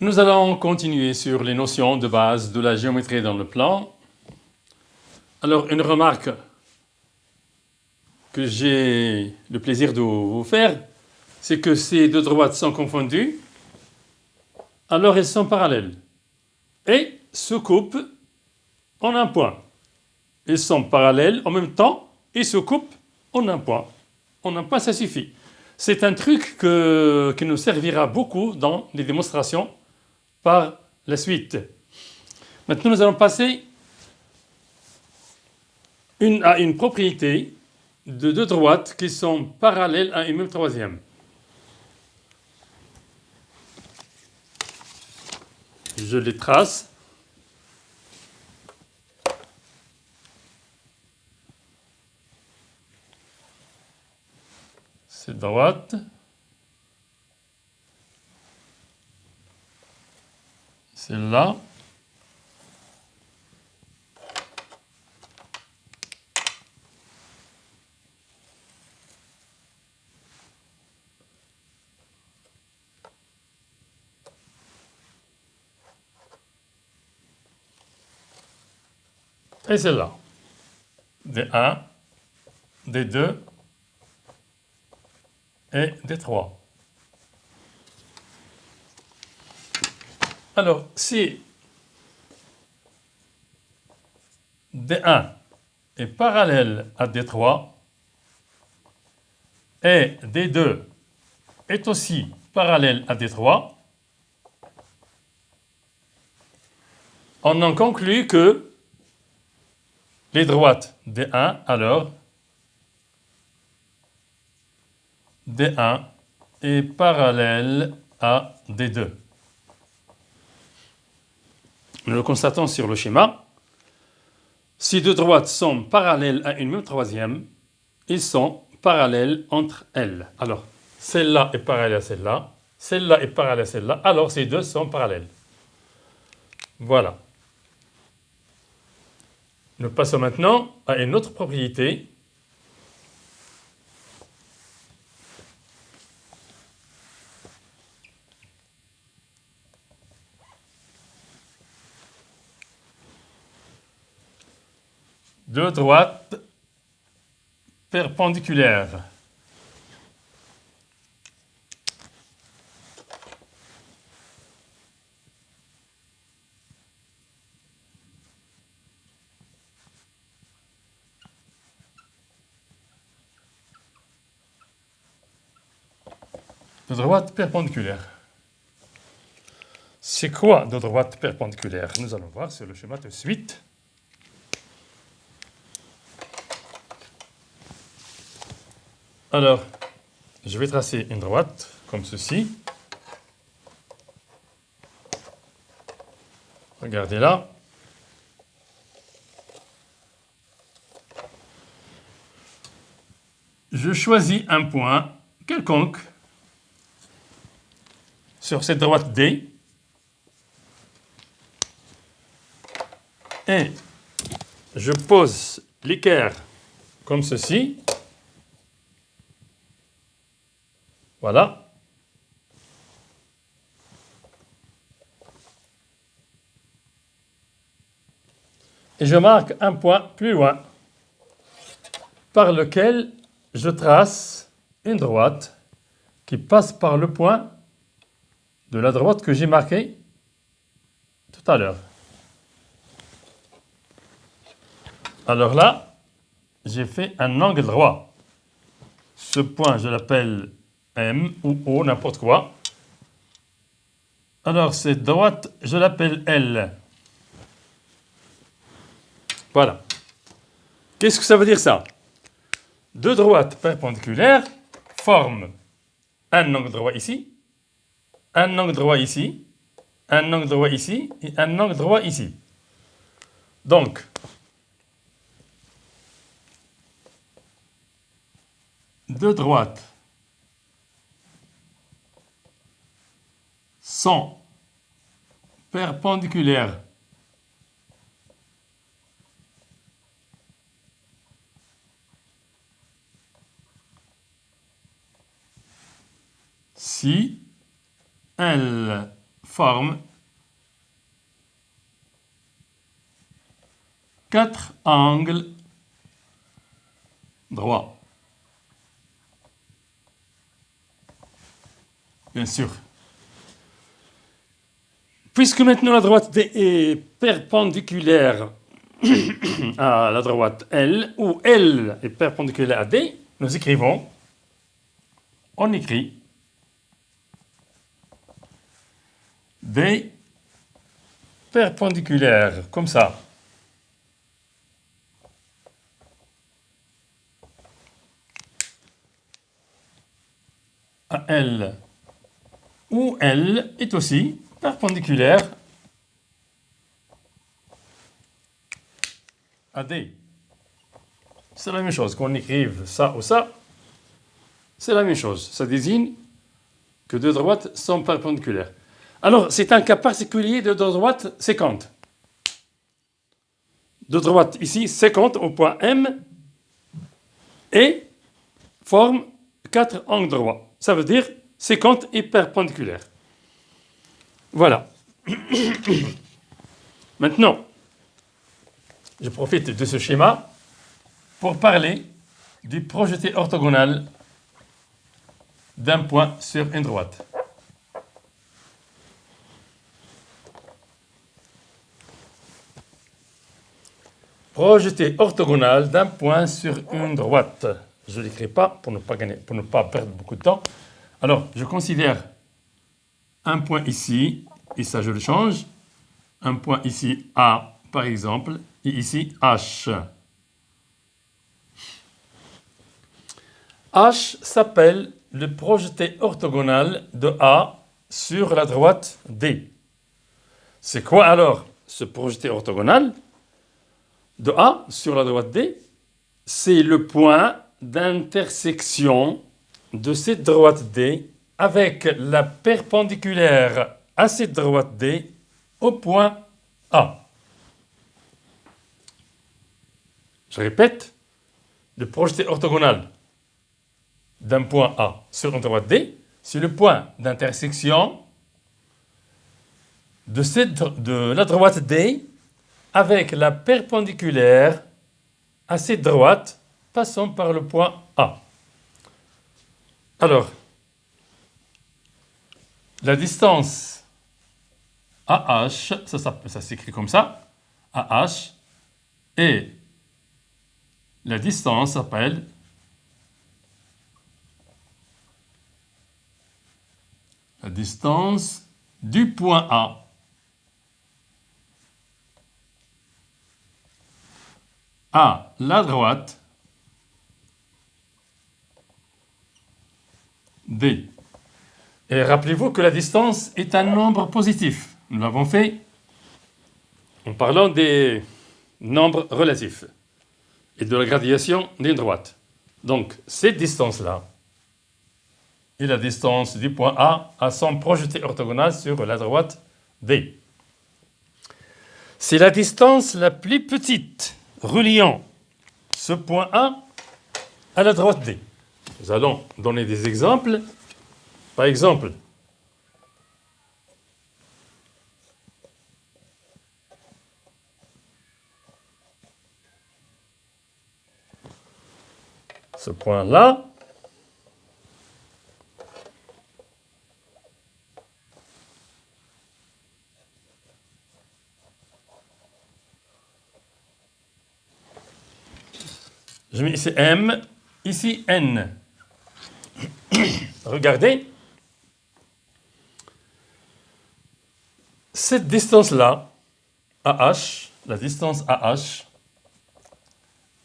Nous allons continuer sur les notions de base de la géométrie dans le plan. Alors, une remarque que j'ai le plaisir de vous faire, c'est que ces deux droites sont confondues, alors elles sont parallèles et se coupent en un point. Elles sont parallèles en même temps et se coupent en un point. En un point, ça suffit. C'est un truc qui nous servira beaucoup dans les démonstrations par la suite. Maintenant, nous allons passer à une propriété de deux droites qui sont parallèles à une même troisième. Je les trace. Cette droite. Celle-là. Et celle-là. D1, D2 et D3. Alors, si D1 est parallèle à D3 et D2 est aussi parallèle à D3, on en conclut que les droites D1, alors, D1 est parallèle à D2. Nous le constatons sur le schéma. Si deux droites sont parallèles à une même troisième, ils sont parallèles entre elles. Alors, celle-là est parallèle à celle-là, celle-là est parallèle à celle-là, alors ces deux sont parallèles. Voilà. Nous passons maintenant à une autre propriété. Deux droites perpendiculaires. Deux droites perpendiculaires. C'est quoi deux droites perpendiculaires? Nous allons voir sur le schéma de suite. Alors, je vais tracer une droite comme ceci. Regardez là. Je choisis un point quelconque sur cette droite D et je pose l'équerre comme ceci. Voilà. Et je marque un point plus loin par lequel je trace une droite qui passe par le point de la droite que j'ai marquée tout à l'heure. Alors là, j'ai fait un angle droit. Ce point, je l'appelle M ou O, n'importe quoi. Alors cette droite, je l'appelle L. Voilà. Qu'est-ce que ça veut dire ça? Deux droites perpendiculaires forment un angle droit ici, un angle droit ici, un angle droit ici et un angle droit ici. Donc, deux droites sont perpendiculaires si elles forme 4 angles droits. Bien sûr. Puisque maintenant la droite D est perpendiculaire à la droite L, ou L est perpendiculaire à D, nous écrivons, on écrit D perpendiculaire, comme ça. À L, où L est aussi perpendiculaire à D. C'est la même chose, qu'on écrive ça ou ça, c'est la même chose. Ça désigne que deux droites sont perpendiculaires. Alors, c'est un cas particulier de deux droites séquentes. Deux droites ici, séquentes au point M, et forment 4 angles droits. Ça veut dire séquente et perpendiculaire. Voilà. Maintenant, je profite de ce schéma pour parler du projeté orthogonal d'un point sur une droite. Projeté orthogonal d'un point sur une droite. Je ne l'écris pas pour ne pas perdre beaucoup de temps. Alors, je considère un point ici, et ça je le change. Un point ici A, par exemple, et ici H. H s'appelle le projeté orthogonal de A sur la droite D. C'est quoi alors ce projeté orthogonal de A sur la droite D? C'est le point d'intersection de cette droite D avec la perpendiculaire à cette droite D au point A. Je répète, le projeté orthogonal d'un point A sur une droite D, c'est le point d'intersection de la droite D avec la perpendiculaire à cette droite passant par le point A. Alors, la distance AH, ça s'écrit comme ça, AH, et la distance s'appelle la distance du point A à la droite D. Et rappelez-vous que la distance est un nombre positif. Nous l'avons fait en parlant des nombres relatifs et de la gradation d'une droite. Donc, cette distance-là est la distance du point A à son projeté orthogonal sur la droite D. C'est la distance la plus petite reliant ce point A à la droite D. Nous allons donner des exemples. Par exemple, ce point-là, je mets ici M, ici N. Regardez, cette distance-là, AH, la distance AH,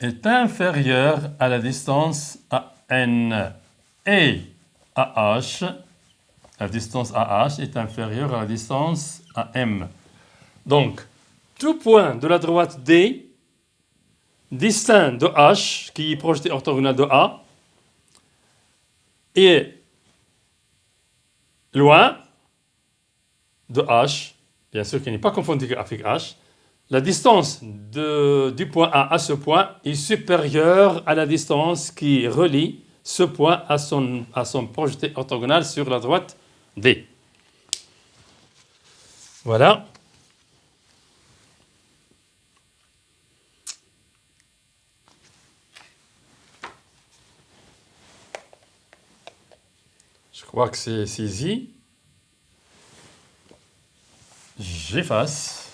est inférieure à la distance AN. Et AH, la distance AH est inférieure à la distance AM. Donc, tout point de la droite D, distinct de H, qui est projeté orthogonal de A, est loin de H, bien sûr qu'il n'est pas confondu avec H, la distance du point A à ce point est supérieure à la distance qui relie ce point à son projeté orthogonal sur la droite D. Voilà. Je crois que c'est saisi. J'efface.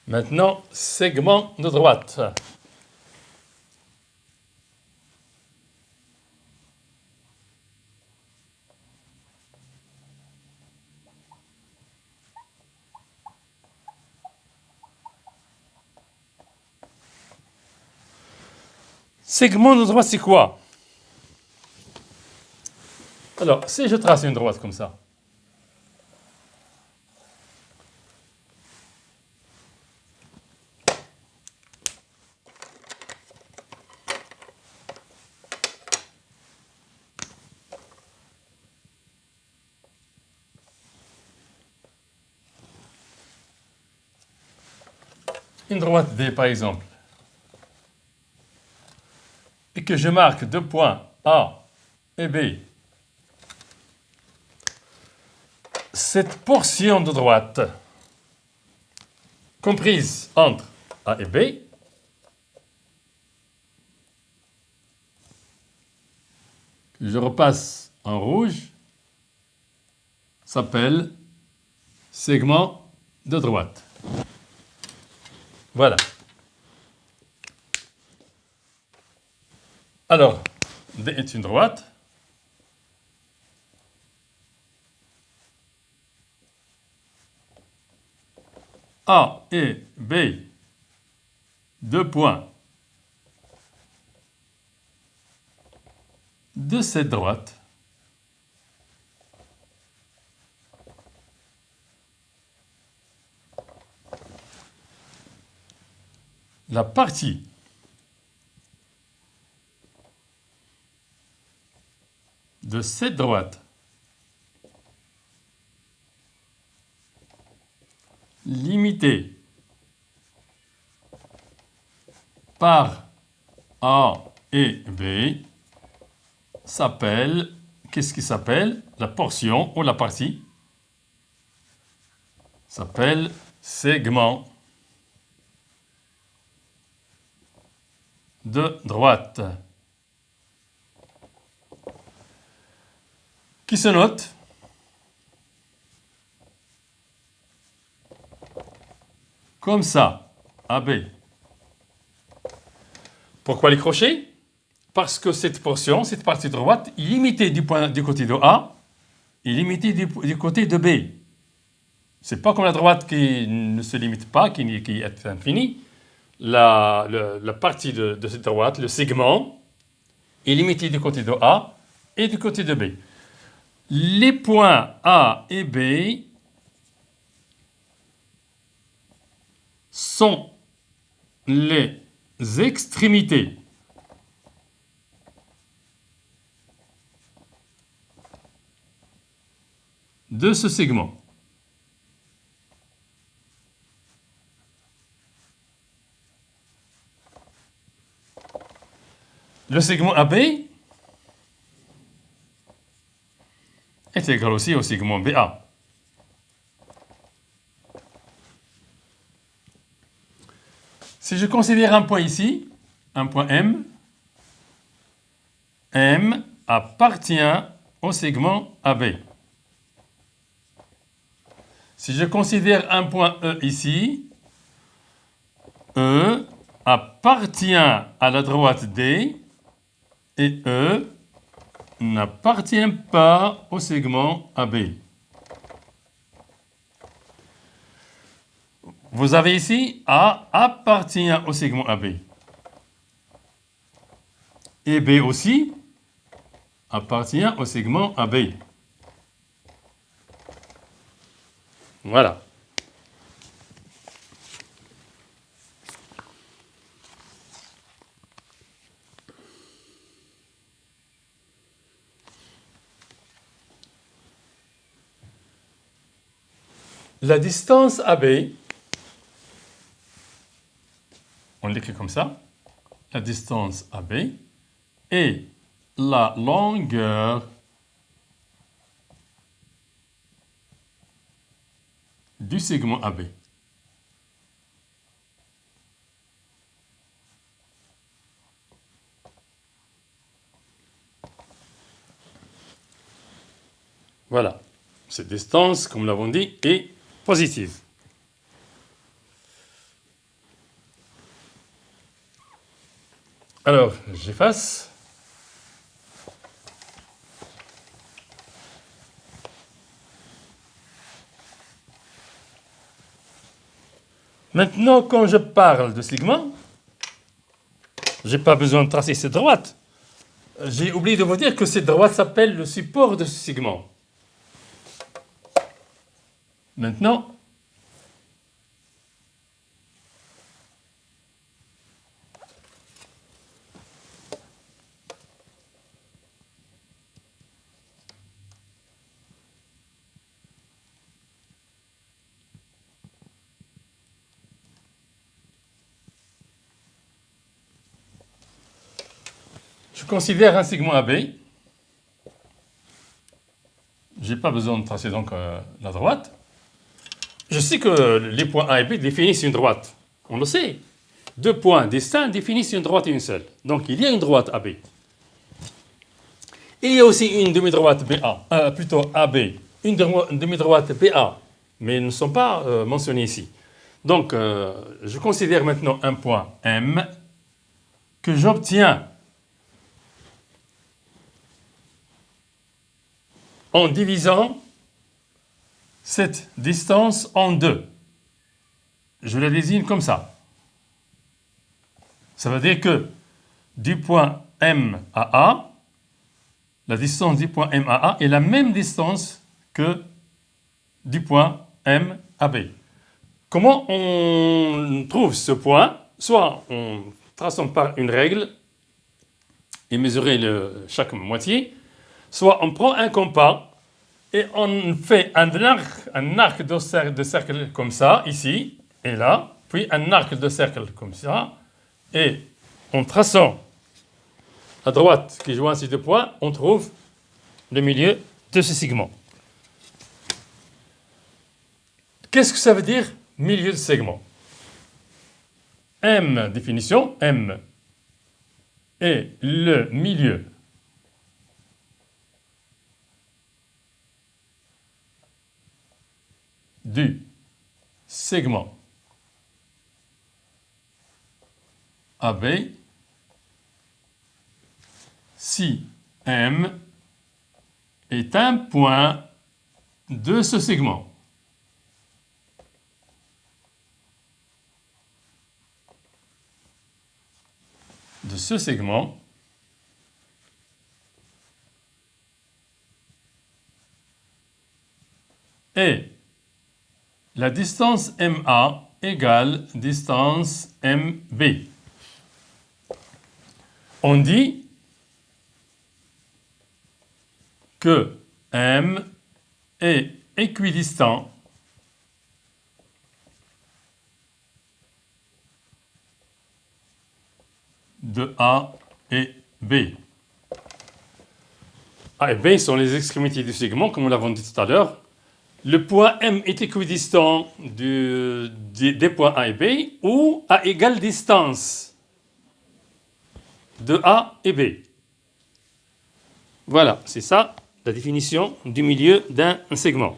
Maintenant, segment de droite. Segment de droite, c'est quoi? Alors, si je trace une droite comme ça, une droite D par exemple, et que je marque deux points A et B, cette portion de droite comprise entre A et B je repasse en rouge, s'appelle segment de droite. Voilà. Alors, D est une droite. A et B, deux points de cette droite. La partie de cette droite limitée par A et B s'appelle, qu'est-ce qui s'appelle? La portion ou la partie s'appelle segment de droite. Qui se note comme ça, AB. Pourquoi les crochets? Parce que cette portion, cette partie de droite, est limitée du côté de A et limitée du côté de B. C'est pas comme la droite qui ne se limite pas, qui est infinie. La partie de cette droite, le segment, est limité du côté de A et du côté de B. Les points A et B sont les extrémités de ce segment. Le segment AB est égal aussi au segment BA. Si je considère un point ici, un point M, M appartient au segment AB. Si je considère un point E ici, E appartient à la droite D et E n'appartient pas au segment AB. Vous avez ici A appartient au segment AB. Et B aussi appartient au segment AB. Voilà. La distance AB, on l'écrit comme ça, la distance AB est la longueur du segment AB. Voilà, cette distance, comme nous l'avons dit, est positive. Alors, j'efface. Maintenant, quand je parle de segment, je n'ai pas besoin de tracer cette droite. J'ai oublié de vous dire que cette droite s'appelle le support de ce segment. Maintenant, je considère un segment AB. Je n'ai pas besoin de tracer donc la droite. Je sais que les points A et B définissent une droite. On le sait. Deux points distincts définissent une droite et une seule. Donc il y a une droite AB. Il y a aussi une demi-droite BA, plutôt AB, une demi-droite BA, mais ils ne sont pas mentionnés ici. Donc je considère maintenant un point M que j'obtiens en divisant cette distance en deux. Je la désigne comme ça. Ça veut dire que du point M à A, la distance du point M à A est la même distance que du point M à B. Comment on trouve ce point? Soit en traçant par une règle et mesurer chaque moitié, soit on prend un compas et on fait un arc de cercle comme ça, ici et là, puis un arc de cercle comme ça, et en traçant à droite qui joint ces deux points, on trouve le milieu de ce segment. Qu'est-ce que ça veut dire, milieu de segment? M, définition, M est le milieu du segment AB si M est un point de ce segment. De ce segment et la distance MA égale distance MB. On dit que M est équidistant de A et B. A et B sont les extrémités du segment, comme nous l'avons dit tout à l'heure. Le point M est équidistant des points A et B ou à égale distance de A et B. Voilà, c'est ça la définition du milieu d'un segment.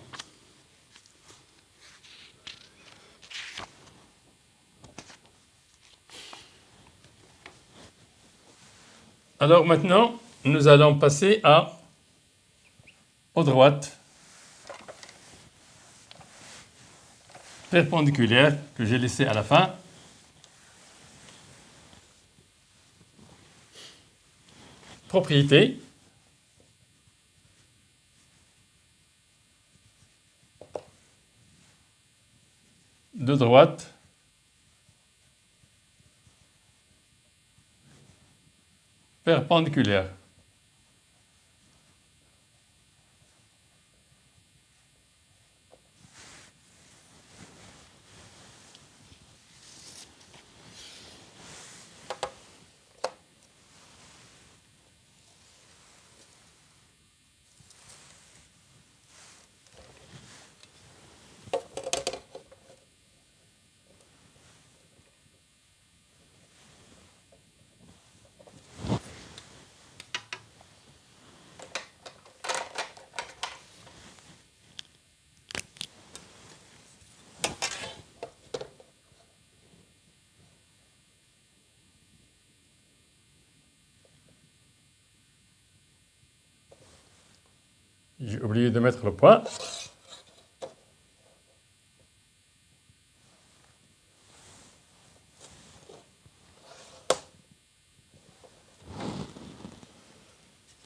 Alors maintenant, nous allons passer aux droites perpendiculaires que j'ai laissées à la fin. Propriété. De droite perpendiculaire. J'ai oublié de mettre le point.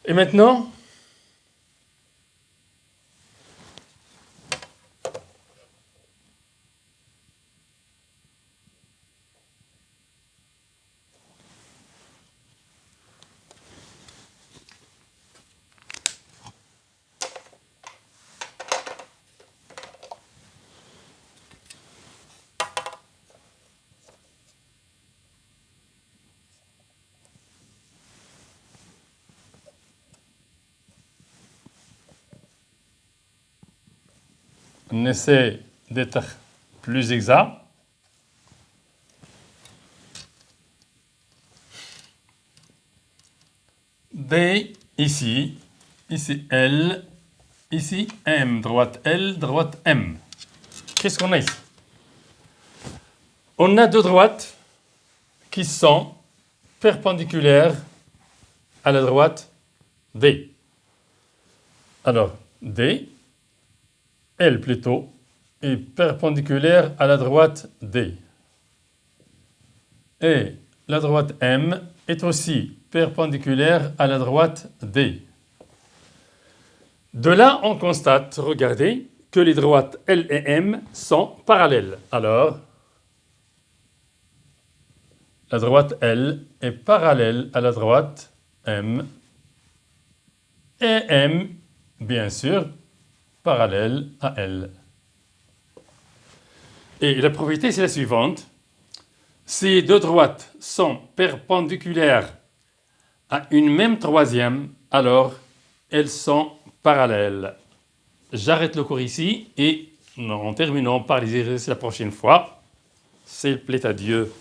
Et maintenant, on essaie d'être plus exact. D ici, ici L, ici M, droite L, droite M. Qu'est-ce qu'on a ici? On a deux droites qui sont perpendiculaires à la droite D. Alors, D, L plutôt, est perpendiculaire à la droite D. Et la droite M est aussi perpendiculaire à la droite D. De là, on constate, regardez, que les droites L et M sont parallèles. Alors, la droite L est parallèle à la droite M et M, bien sûr, parallèle à L. Et la propriété, c'est la suivante. Ces deux droites sont perpendiculaires à une même troisième, alors elles sont parallèles. J'arrête le cours ici et en terminant par les exercices la prochaine fois. S'il plaît à Dieu.